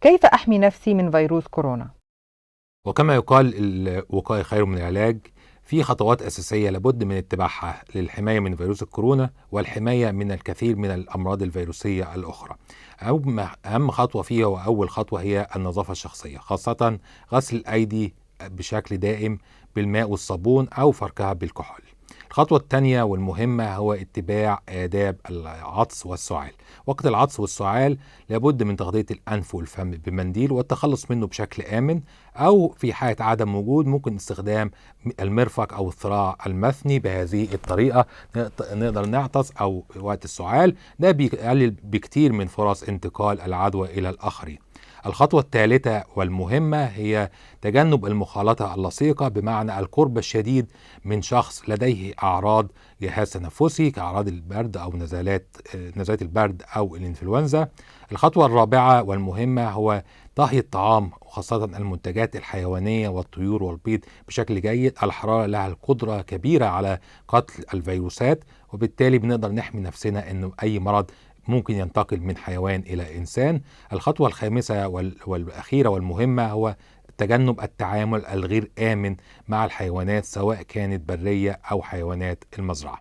كيف أحمي نفسي من فيروس كورونا؟ وكما يقال الوقاية خير من العلاج. في خطوات أساسية لابد من اتباعها للحماية من فيروس الكورونا والحماية من الكثير من الأمراض الفيروسية الأخرى. أهم خطوة فيها وأول خطوة هي النظافة الشخصية، خاصة غسل الأيدي بشكل دائم بالماء والصابون أو فركها بالكحول. الخطوة الثانية والمهمة هو اتباع آداب العطس والسعال. وقت العطس والسعال لابد من تغطية الأنف والفم بمنديل والتخلص منه بشكل آمن، أو في حالة عدم وجود ممكن استخدام المرفق أو الذراع المثني. بهذه الطريقة نقدر نعطس أو وقت السعال، ده بيقلل بكتير من فرص انتقال العدوى إلى الآخرين. الخطوة الثالثة والمهمة هي تجنب المخالطة اللصيقة، بمعنى القرب الشديد من شخص لديه أعراض جهاز تنفسي كأعراض البرد أو نزلات البرد أو الإنفلونزا. الخطوة الرابعة والمهمة هو طهي الطعام، وخاصة المنتجات الحيوانية والطيور والبيض بشكل جيد. الحرارة لها القدرة كبيرة على قتل الفيروسات، وبالتالي بنقدر نحمي نفسنا إنه أي مرض ممكن ينتقل من حيوان إلى إنسان. الخطوة الخامسة والأخيرة والمهمة هو تجنب التعامل الغير آمن مع الحيوانات، سواء كانت برية أو حيوانات المزرعة.